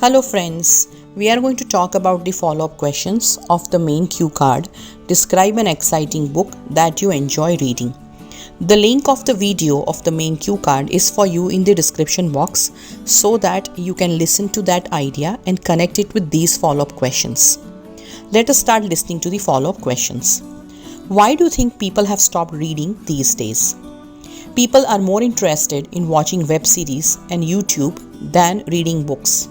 Hello friends, we are going to talk about the follow-up questions of the main cue card. Describe an exciting book that you enjoy reading. The link of the video of the main cue card is for you in the description box so that you can listen to that idea and connect it with these follow-up questions. Let us start listening to the follow-up questions. Why do you think people have stopped reading these days? People are more interested in watching web series and YouTube than reading books.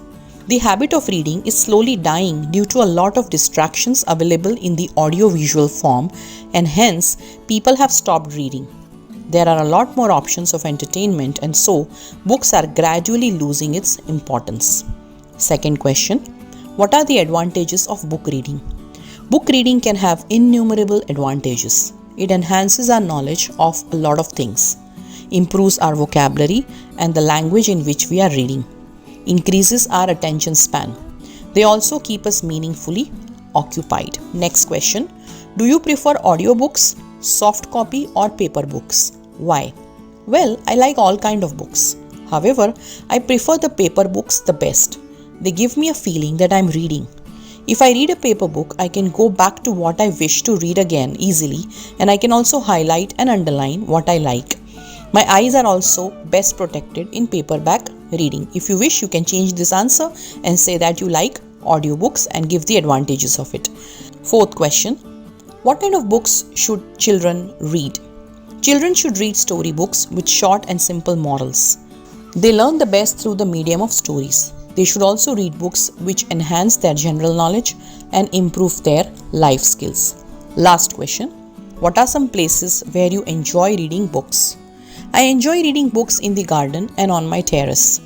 The habit of reading is slowly dying due to a lot of distractions available in the audio-visual form, and hence people have stopped reading. There are a lot more options of entertainment, and so books are gradually losing its importance. Second question, what are the advantages of book reading? Book reading can have innumerable advantages. It enhances our knowledge of a lot of things, improves our vocabulary and the language in which we are reading, increases our attention span. They also keep us meaningfully occupied. Next question, do you prefer audiobooks, soft copy or paper books? Why? Well, I like all kind of books. However, I prefer the paper books the best. They give me a feeling that I'm reading. If I read a paper book, I can go back to what I wish to read again easily, and I can also highlight and underline what I like. My eyes are also best protected in paperback reading. If you wish, you can change this answer and say that you like audiobooks and give the advantages of it. Fourth question, what kind of books should children read? Children should read storybooks with short and simple morals. They learn the best through the medium of stories. They should also read books which enhance their general knowledge and improve their life skills. Last question, what are some places where you enjoy reading books? I enjoy reading books in the garden and on my terrace.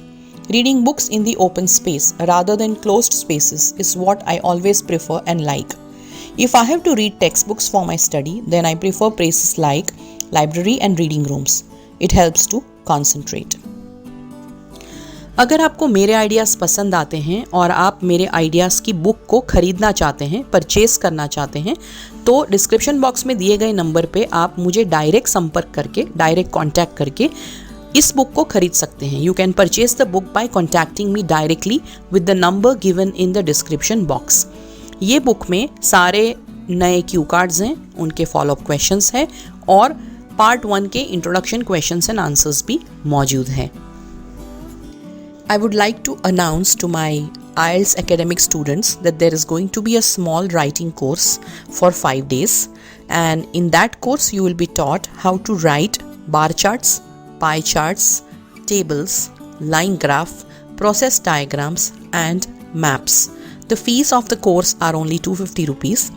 Reading books in the open space rather than closed spaces is what I always prefer and like. If I have to read textbooks for my study, then I prefer places like library and reading rooms. It helps to concentrate. अगर आपको मेरे ideas पसंद आते हैं और आप मेरे ideas की बुक को खरीदना चाहते हैं, परचेस करना चाहते हैं, तो डिस्क्रिप्शन बॉक्स में दिए गए नंबर पे आप मुझे डायरेक्ट संपर्क करके, डायरेक्ट कांटेक्ट करके इस बुक को खरीद सकते हैं. You can purchase the book by contacting me directly with the number given in the description box. ये बुक में सारे नए क्यू कार्ड्स हैं, उनके फॉलोअप क्वेश्चंस हैं और पार्ट 1 के इंट्रोडक्शन क्वेश्चंस एंड आंसर्स भी मौजूद हैं. I would like to announce to my IELTS academic students that there is going to be a small writing course for 5 days, and in that course you will be taught how to write bar charts, pie charts, tables, line graph, process diagrams and maps. The fees of the course are only 250 rupees.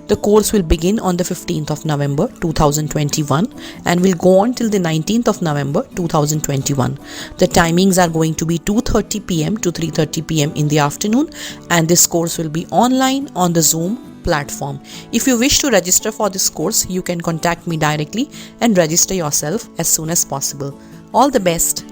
The course will begin on the 15th of November 2021 and will go on till the 19th of November 2021. The timings are going to be 2:30 p.m. to 3:30 p.m. in the afternoon, and this course will be online on the Zoom platform. If you wish to register for this course, you can contact me directly and register yourself as soon as possible. All the best.